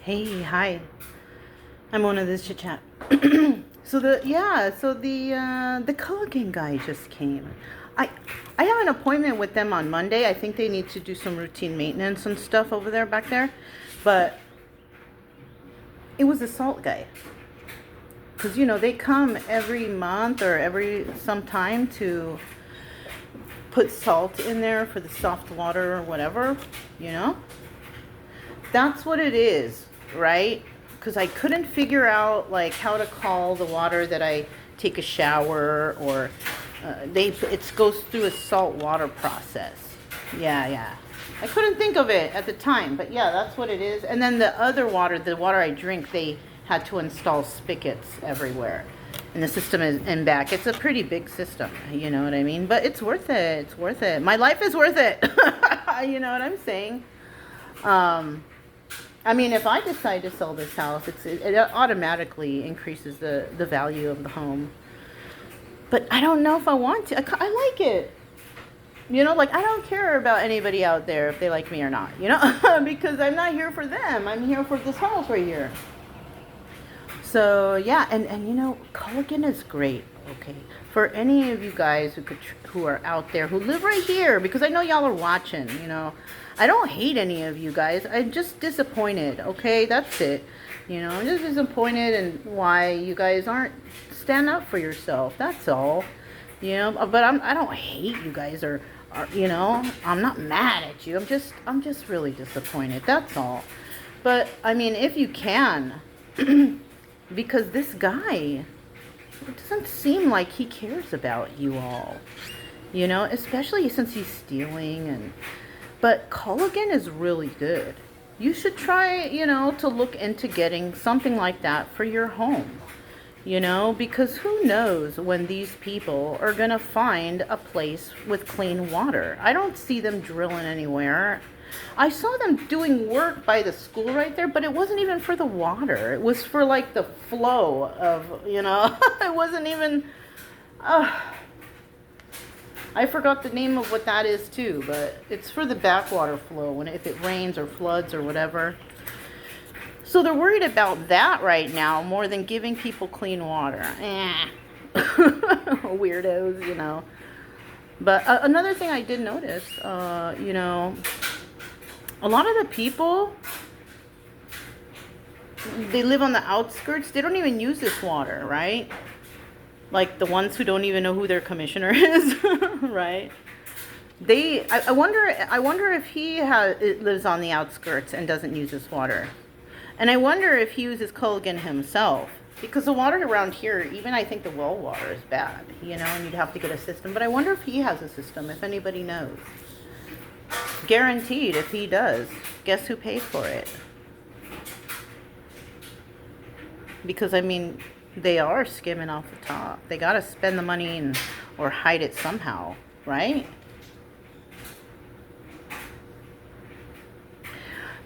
Hey, hi. I'm one of this Chit Chat. So the Culligan guy just came. I I have an appointment with them on Monday. I think they need to do some routine maintenance and stuff over there back there. But it was the salt guy. Cuz they come every month or every some time to put salt in there for the soft water or whatever, you know? That's what it is, right? Because I couldn't figure out like how to call the water that I take a shower, or it goes through a salt water process. Yeah. I couldn't think of it at the time, but yeah, that's what it is. And then the other water, the water I drink, they had to install spigots everywhere. And the system is in back. It's a pretty big system, you know what I mean? But it's worth it. It's worth it. My life is worth it. You know what I'm saying? I mean, if I decide to sell this house, it automatically increases the value of the home. But I don't know if I want to. I like it. Like, I don't care about anybody out there if they like me or not, because I'm not here for them. I'm here for this house right here. So, yeah, and Culligan is great, okay? For any of you guys who are out there, who live right here, because I know y'all are watching, I don't hate any of you guys. I'm just disappointed, okay? That's it. I'm just disappointed in why you guys aren't stand up for yourself. That's all. But I don't hate you guys or I'm not mad at you. I'm just really disappointed. That's all. But I mean, if you can, because this guy, it doesn't seem like he cares about you all. Especially since he's stealing. But Culligan is really good. You should try, to look into getting something like that for your home. Because who knows when these people are going to find a place with clean water. I don't see them drilling anywhere. I saw them doing work by the school right there, but it wasn't even for the water. It was for like the flow of, it wasn't even, I forgot the name of what that is too, but it's for the backwater flow if it rains or floods or whatever. So they're worried about that right now more than giving people clean water. Weirdos, But another thing I did notice, a lot of the people, they live on the outskirts. They don't even use this water, right? Like the ones who don't even know who their commissioner is, right? I wonder if he lives on the outskirts and doesn't use this water. And I wonder if he uses Culligan himself. Because the water around here, even I think the well water is bad, and you'd have to get a system. But I wonder if he has a system, if anybody knows. Guaranteed, if he does, guess who pays for it? Because, I mean, they are skimming off the top. They got to spend the money or hide it somehow, right?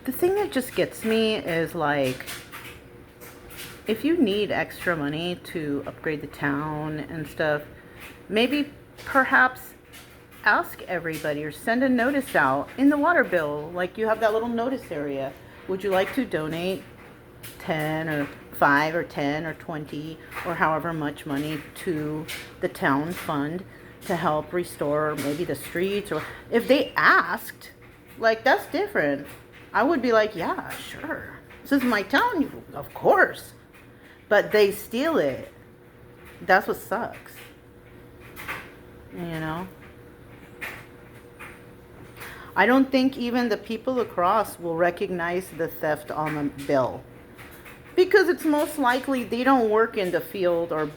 The thing that just gets me is like, if you need extra money to upgrade the town and stuff, maybe perhaps ask everybody or send a notice out in the water bill. Like you have that little notice area. Would you like to donate 10 or 5 or 10 or 20 or however much money to the town fund to help restore maybe the streets? Or if they asked, like, that's different. I would be like, yeah, sure. This is my town, of course. But they steal it. That's what sucks. I don't think even the people across will recognize the theft on the bill. Because it's most likely they don't work in the field or,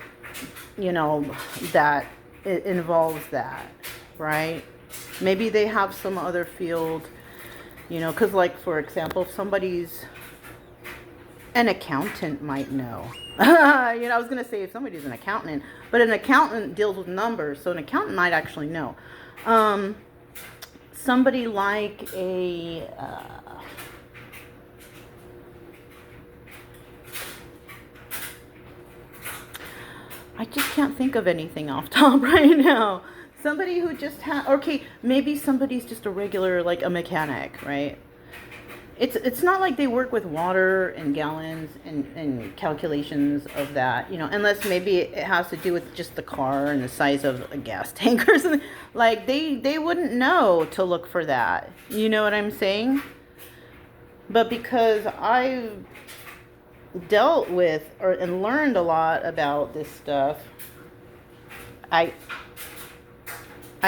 that it involves that, right? Maybe they have some other field. Because like, for example, if an accountant might know. I was going to say if somebody's an accountant, but an accountant deals with numbers, so an accountant might actually know. Somebody like I just can't think of anything off top right now. Somebody who just maybe somebody's just a regular, like a mechanic, right? it's not like they work with water and gallons and calculations of that, you know, unless maybe it has to do with just the car and the size of a gas tank or something. Like they wouldn't know to look for that. You know what I'm saying? But because I've dealt with and learned a lot about this stuff, I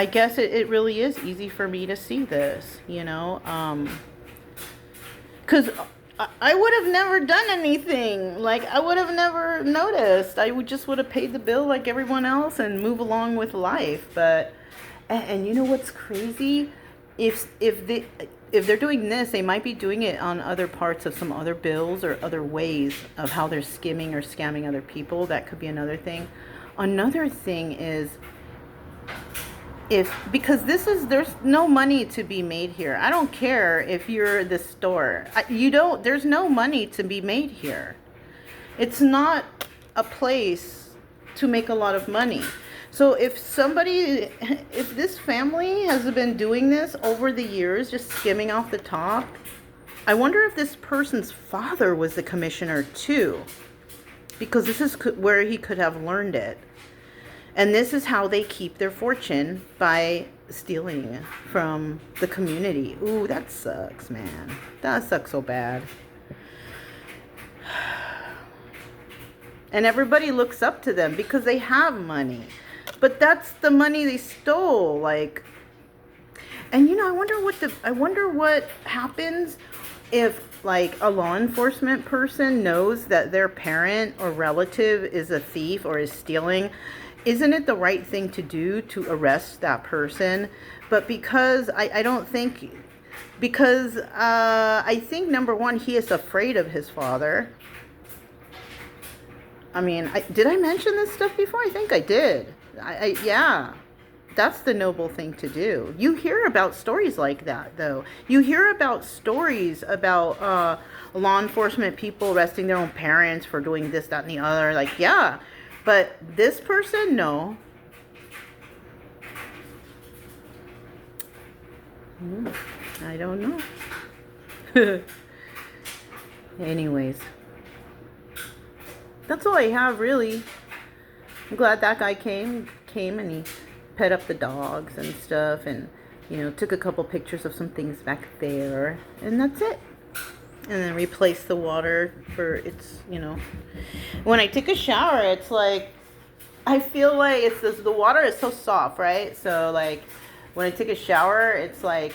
guess it really is easy for me to see this, you know. Because I would have never done anything. Like, I would have never noticed. I would have paid the bill like everyone else and move along with life. But, and you know what's crazy? If they're doing this, they might be doing it on other parts of some other bills or other ways of how they're skimming or scamming other people. That could be another thing. Another thing is, because there's no money to be made here. I don't care if you're the store. There's no money to be made here. It's not a place to make a lot of money. So if this family has been doing this over the years, just skimming off the top, I wonder if this person's father was the commissioner too, because this is where he could have learned it. And this is how they keep their fortune, by stealing from the community. Ooh, that sucks, man. That sucks so bad. And everybody looks up to them because they have money. But that's the money they stole. Like, and you know, I wonder what happens if, like, a law enforcement person knows that their parent or relative is a thief or is stealing. Isn't it the right thing to do to arrest that person? But because I think, number one, he is afraid of his father. I mean, did I mention this stuff before? I think I did. Yeah, that's the noble thing to do. You hear about stories like that, though. You hear about stories about law enforcement people arresting their own parents for doing this, that, and the other. Like, yeah. But this person, no. I don't know. Anyways. That's all I have, really. I'm glad that guy came and he pet up the dogs and stuff, and, you know, took a couple pictures of some things back there. And that's it. And then replace the water for its, you know, when I take a shower, it's like, I feel like the water is so soft, right? So, like, when I take a shower, it's like,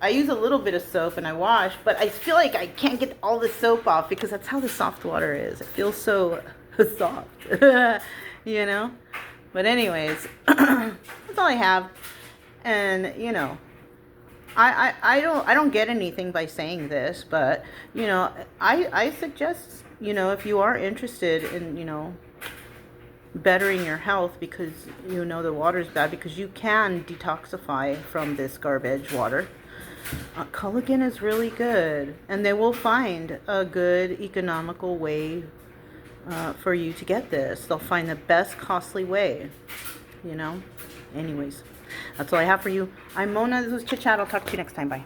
I use a little bit of soap and I wash, but I feel like I can't get all the soap off because that's how the soft water is. It feels so soft, you know? But anyways, that's all I have. And, you know, I don't get anything by saying this, but, you know, I suggest, you know, if you are interested in, you know, bettering your health because, you know, the water's bad, because you can detoxify from this garbage water. Culligan is really good, and they will find a good economical way for you to get this. They'll find the best costly way, you know. Anyways, that's all I have for you. I'm Mona. This was Chit Chat. I'll talk to you next time. Bye.